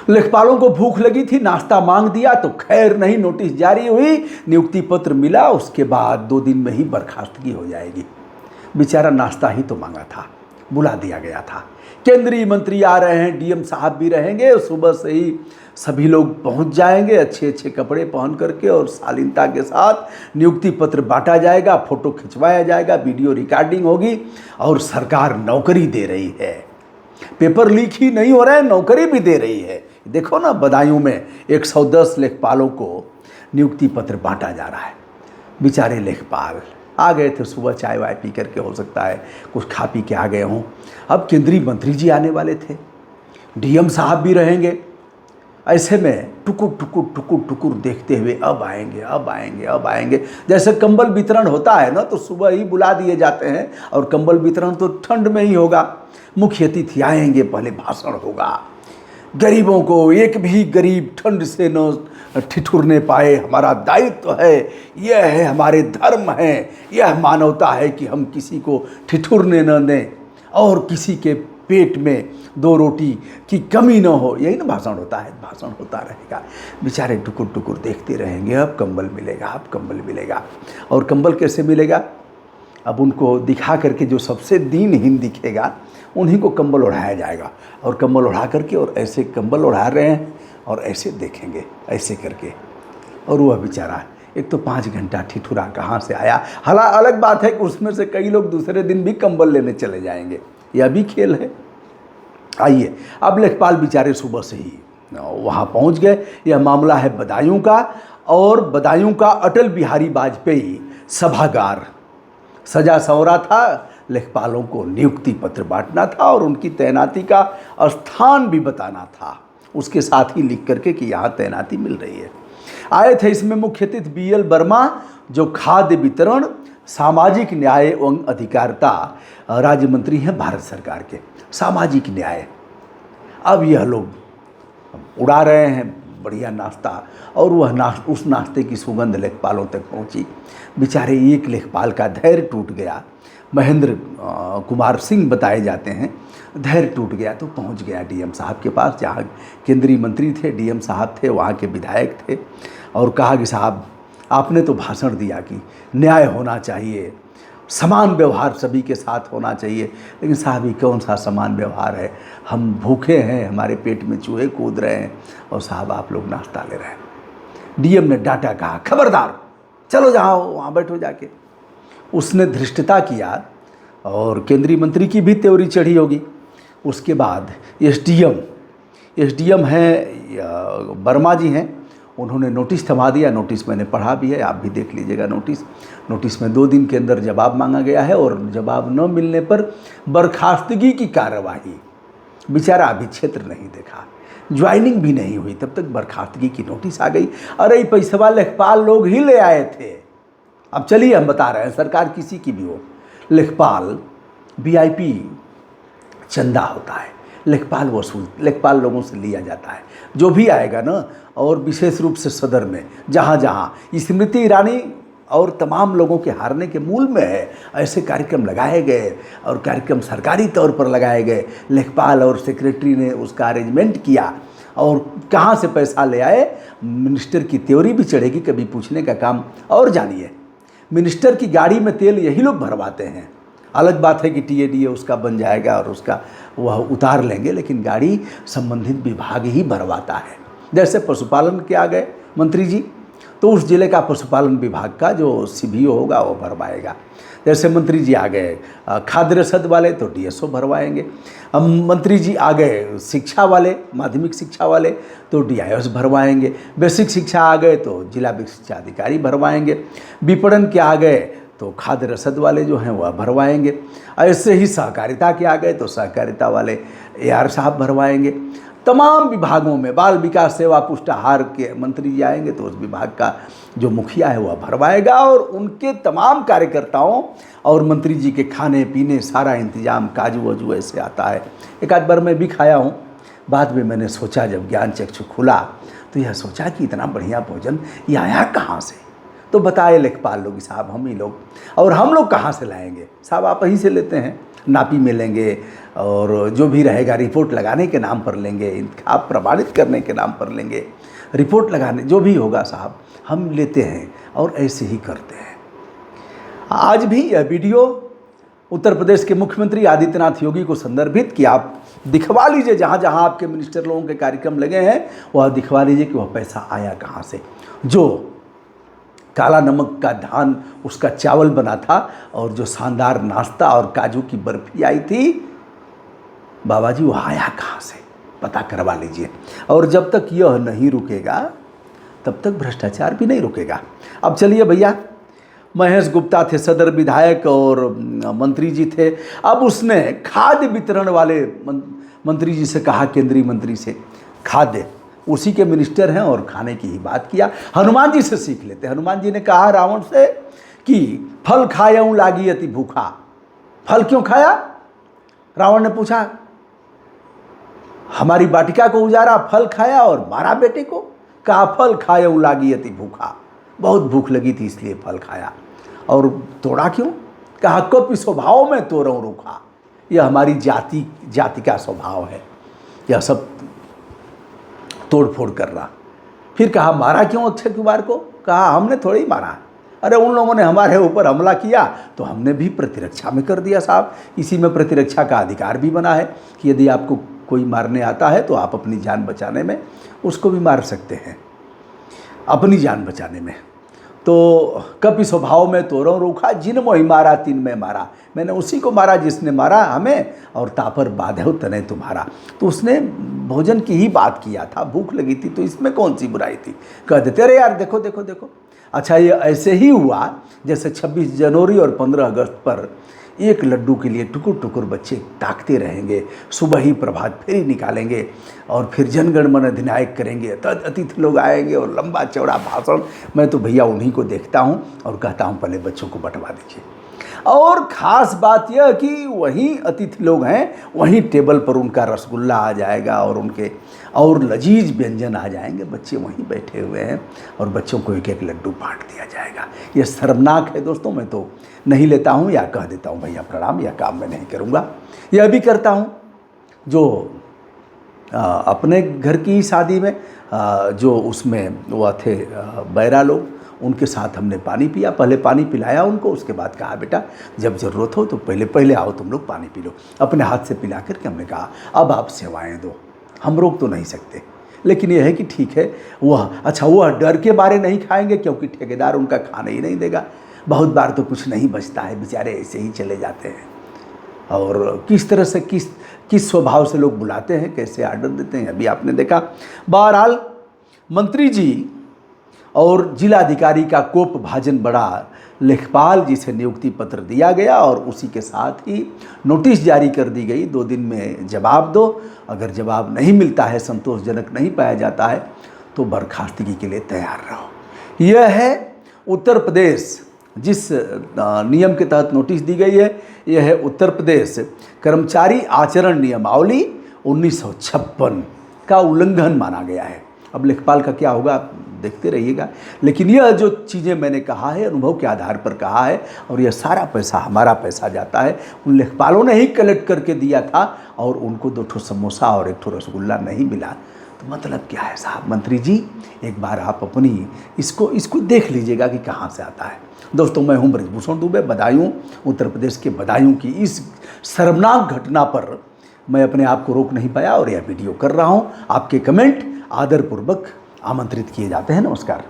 लेखपालों को भूख लगी थी, नाश्ता मांग दिया तो खैर नहीं, नोटिस जारी हुई, नियुक्ति पत्र मिला, उसके बाद 2 दिन में ही बर्खास्तगी हो जाएगी। बेचारा नाश्ता ही तो मांगा था, बुला दिया गया था। केंद्रीय मंत्री आ रहे हैं, डीएम साहब भी रहेंगे, सुबह से ही सभी लोग पहुंच जाएंगे अच्छे अच्छे कपड़े पहन करके, और शालीनता के साथ नियुक्ति पत्र बांटा जाएगा, फोटो खिंचवाया जाएगा, वीडियो रिकॉर्डिंग होगी। और सरकार नौकरी दे रही है, पेपर लीक ही नहीं हो रहा है, नौकरी भी दे रही है। देखो ना, बदायूं में 110 लेखपालों को नियुक्ति पत्र बांटा जा रहा है। बेचारे लेखपाल आ गए थे सुबह, चाय वाय पी करके, हो सकता है कुछ खा पी के आ गए हों। अब केंद्रीय मंत्री जी आने वाले थे, डीएम साहब भी रहेंगे। ऐसे में टुकुर टुकुर टुकुर टुकुर देखते हुए अब आएंगे, अब आएंगे, अब आएंगे। जैसे कंबल वितरण होता है ना, तो सुबह ही बुला दिए जाते हैं, और कंबल वितरण तो ठंड में ही होगा। मुख्य अतिथि आएंगे, पहले भाषण होगा। गरीबों को, एक भी गरीब ठंड से न ठिठुरने पाए, हमारा दायित्व है, यह है हमारे धर्म है, यह मानवता है कि हम किसी को ठिठुरने न दें और किसी के पेट में 2 रोटी की कमी न हो। यही ना भाषण होता है, भाषण होता रहेगा। बेचारे टुकुर टुकुर देखते रहेंगे, अब कंबल मिलेगा, अब कंबल मिलेगा। और कंबल कैसे मिलेगा? अब उनको दिखा करके जो सबसे दीनहीन दिखेगा उन्हीं को कंबल ओढ़ाया जाएगा, और कंबल ओढ़ा करके, और ऐसे कंबल ओढ़ा रहे हैं और ऐसे देखेंगे, ऐसे करके। और वह बेचारा एक तो 5 घंटा ठिठुरा कहाँ से आया। हालांकि अलग बात है कि उसमें से कई लोग दूसरे दिन भी कंबल लेने चले जाएंगे, यह भी खेल है। आइए, अब लेखपाल बेचारे सुबह से ही वहाँ पहुँच गए। यह मामला है बदायूं का, और बदायूं का अटल बिहारी वाजपेयी सभागार सजा सवरा था। लेखपालों को नियुक्ति पत्र बांटना था और उनकी तैनाती का स्थान भी बताना था, उसके साथ ही लिख करके कि यहाँ तैनाती मिल रही है। आए थे इसमें मुख्य अतिथि बीएल वर्मा, जो खाद्य वितरण, सामाजिक न्याय एवं अधिकारिता राज्य मंत्री हैं भारत सरकार के। सामाजिक न्याय, अब यह लोग उड़ा रहे हैं बढ़िया नाश्ता, और वह उस नाश्ते की सुगंध लेखपालों तक पहुंची। बेचारे एक लेखपाल का धैर्य टूट गया, महेंद्र कुमार सिंह बताए जाते हैं। धैर्य टूट गया तो पहुंच गया डीएम साहब के पास, जहाँ केंद्रीय मंत्री थे, डीएम साहब थे, वहाँ के विधायक थे, और कहा कि साहब, आपने तो भाषण दिया कि न्याय होना चाहिए, समान व्यवहार सभी के साथ होना चाहिए, लेकिन साहब ये कौन सा समान व्यवहार है? हम भूखे हैं, हमारे पेट में चूहे कूद रहे हैं, और साहब आप लोग नाश्ता ले रहे हैं। डीएम ने डांटा, कहा खबरदार, चलो जाओ वहाँ बैठो जाके। उसने धृष्टता किया, और केंद्रीय मंत्री की भी त्योरी चढ़ी होगी। उसके बाद एसडीएम हैं वर्मा जी हैं, उन्होंने नोटिस थमा दिया। नोटिस मैंने पढ़ा भी है, आप भी देख लीजिएगा। नोटिस में 2 दिन के अंदर जवाब मांगा गया है, और जवाब न मिलने पर बर्खास्तगी की कार्रवाई। बेचारा अभी क्षेत्र नहीं देखा, ज्वाइनिंग भी नहीं हुई, तब तक बर्खास्तगी की नोटिस आ गई। अरे पैसवा लेखपाल लोग ही ले आए थे। अब चलिए हम बता रहे हैं, सरकार किसी की भी हो, लेखपाल वीआईपी चंदा होता है, लेखपाल लोगों से लिया जाता है, जो भी आएगा ना। और विशेष रूप से सदर में जहाँ जहाँ स्मृति ईरानी और तमाम लोगों के हारने के मूल में है, ऐसे कार्यक्रम लगाए गए, और कार्यक्रम सरकारी तौर पर लगाए गए। लेखपाल और सेक्रेटरी ने उसका अरेंजमेंट किया, और कहाँ से पैसा ले आए, मिनिस्टर की त्योरी भी चढ़ेगी कभी पूछने का काम। और जानिए, मिनिस्टर की गाड़ी में तेल यही लोग भरवाते हैं। अलग बात है कि टीएडीए उसका बन जाएगा और उसका वह उतार लेंगे, लेकिन गाड़ी संबंधित विभाग ही भरवाता है। जैसे पशुपालन के आ गए मंत्री जी, तो उस जिले का पशुपालन विभाग का जो सीबीओ होगा वो भरवाएगा। जैसे मंत्री जी आ गए खाद्य रसद वाले, तो डीएसओ भरवाएंगे। अब मंत्री जी आ गए शिक्षा वाले, माध्यमिक शिक्षा वाले, तो डीआईएस भरवाएंगे। बेसिक शिक्षा आ गए तो जिला शिक्षा अधिकारी भरवाएंगे। विपणन के आ गए तो खाद्य रसद वाले जो हैं वह भरवाएंगे। ऐसे ही सहकारिता के आ गए तो सहकारिता वाले एआर साहब भरवाएंगे। तमाम विभागों में बाल विकास सेवा पुष्टाहार के मंत्री जी आएंगे तो उस विभाग का जो मुखिया है वह भरवाएगा, और उनके तमाम कार्यकर्ताओं और मंत्री जी के खाने पीने सारा इंतजाम काजू वाजू ऐसे आता है। एक आध बार मैं भी खाया हूँ। बाद में मैंने सोचा, जब ज्ञान चक्षु खुला तो यह सोचा कि इतना बढ़िया भोजन ये आया कहाँ से। तो बताए लेखपाल लोग साहब हम ही लोग, और हम लोग कहाँ से लाएंगे साहब, आप यहीं से लेते हैं, नापी में लेंगे और जो भी रहेगा रिपोर्ट लगाने के नाम पर लेंगे, आप प्रमाणित करने के नाम पर लेंगे, रिपोर्ट लगाने जो भी होगा साहब हम लेते हैं और ऐसे ही करते हैं। आज भी यह वीडियो उत्तर प्रदेश के मुख्यमंत्री आदित्यनाथ योगी को संदर्भित कि आप दिखवा लीजिए जहाँ जहाँ आपके मिनिस्टर लोगों के कार्यक्रम लगे हैं वह दिखवा लीजिए कि वह पैसा आया कहाँ से। जो काला नमक का धान उसका चावल बना था और जो शानदार नाश्ता और काजू की बर्फी आई थी, बाबा जी वो आया कहाँ से पता करवा लीजिए। और जब तक यह नहीं रुकेगा तब तक भ्रष्टाचार भी नहीं रुकेगा। अब चलिए भैया, महेश गुप्ता थे सदर विधायक और मंत्री जी थे। अब उसने खाद्य वितरण वाले मंत्री जी से कहा, केंद्रीय मंत्री से, खाद्य उसी के मिनिस्टर हैं और खाने की ही बात किया। हनुमान जी से सीख लेते। हनुमान जी ने कहा रावण से कि फल खाया लागी अति भूखा। फल क्यों खाया? रावण ने पूछा। हमारी वाटिका को उजारा, फल खाया और मारा बेटे को। कहा फल खाया लागी अति भूखा, बहुत भूख लगी थी इसलिए फल खाया। और तोड़ा क्यों? कहा कपि स्वभाव में तोड़ों रूखा। यह हमारी जाति का स्वभाव है, यह सब तोड़ फोड़ कर रहा। फिर कहा मारा क्यों अक्षय कुमार को? कहा हमने थोड़ी मारा, अरे उन लोगों ने हमारे ऊपर हमला किया तो हमने भी प्रतिरक्षा में कर दिया साहब। इसी में प्रतिरक्षा का अधिकार भी बना है कि यदि आपको कोई मारने आता है तो आप अपनी जान बचाने में उसको भी मार सकते हैं, अपनी जान बचाने में। तो कपि स्वभाव में तोड़ों रूखा, जिन मोहि मारा तिन में मारा। मैंने उसी को मारा जिसने मारा हमें, और तापर बाधे तने तुम्हारा। तो उसने भोजन की ही बात किया था, भूख लगी थी तो इसमें कौन सी बुराई थी? कह देते अरे यार देखो देखो देखो। अच्छा ये ऐसे ही हुआ जैसे 26 जनवरी और 15 अगस्त पर एक लड्डू के लिए टुकुर टुकुर बच्चे ताकते रहेंगे, सुबह ही प्रभात फेरी निकालेंगे और फिर जनगण मन अधिनायक करेंगे, तद अतिथि लोग आएंगे और लंबा चौड़ा भाषण। मैं तो भैया उन्हीं को देखता हूँ और कहता हूँ पहले बच्चों को बंटवा दीजिए। और ख़ास बात यह कि वहीं अतिथि लोग हैं, वहीं टेबल पर उनका रसगुल्ला आ जाएगा और उनके और लजीज व्यंजन आ जाएंगे। बच्चे वहीं बैठे हुए हैं और बच्चों को एक एक लड्डू बांट दिया जाएगा। यह शर्मनाक है दोस्तों। मैं तो नहीं लेता हूँ या कह देता हूँ भैया प्रणाम, यह काम मैं नहीं करूँगा। यह भी करता हूँ जो अपने घर की शादी में जो उसमें वो थे बैरा लोग, उनके साथ हमने पानी पिया। पहले पानी पिलाया उनको, उसके बाद कहा बेटा जब ज़रूरत हो तो पहले आओ तुम लोग पानी पी लो। अपने हाथ से पिला करके हमने कहा अब आप सेवाएं दो, हम रोक तो नहीं सकते, लेकिन यह है कि ठीक है वह डर के बारे नहीं खाएंगे क्योंकि ठेकेदार उनका खाने ही नहीं देगा। बहुत बार तो कुछ नहीं बचता है, बेचारे ऐसे ही चले जाते हैं। और किस तरह से किस स्वभाव से लोग बुलाते हैं, कैसे आर्डर देते हैं, अभी आपने देखा। बहरहाल मंत्री जी और जिलाधिकारी का कोप भाजन बढ़ा। लेखपाल जी से नियुक्ति पत्र दिया गया और उसी के साथ ही नोटिस जारी कर दी गई, 2 दिन में जवाब दो। अगर जवाब नहीं मिलता है, संतोषजनक नहीं पाया जाता है तो बर्खास्तगी के लिए तैयार रहो। यह है उत्तर प्रदेश, जिस नियम के तहत नोटिस दी गई है, यह है उत्तर प्रदेश कर्मचारी आचरण नियमावली 1956 का उल्लंघन माना गया है। अब लेखपाल का क्या होगा देखते रहिएगा, लेकिन यह जो चीज़ें मैंने कहा है अनुभव के आधार पर कहा है और यह सारा पैसा हमारा पैसा जाता है। उन लेखपालों ने ही कलेक्ट करके दिया था और उनको 2 समोसा और 1 रसगुल्ला नहीं मिला। तो मतलब क्या है साहब? मंत्री जी एक बार आप अपनी इसको देख लीजिएगा कि कहाँ से आता है। दोस्तों मैं हूँ ब्रजभूषण दुबे। बदायूं, उत्तर प्रदेश के बदायूं की इस शर्मनाक घटना पर मैं अपने आप को रोक नहीं पाया और यह वीडियो कर रहा हूँ। आपके कमेंट आदरपूर्वक आमंत्रित किए जाते हैं। नमस्कार।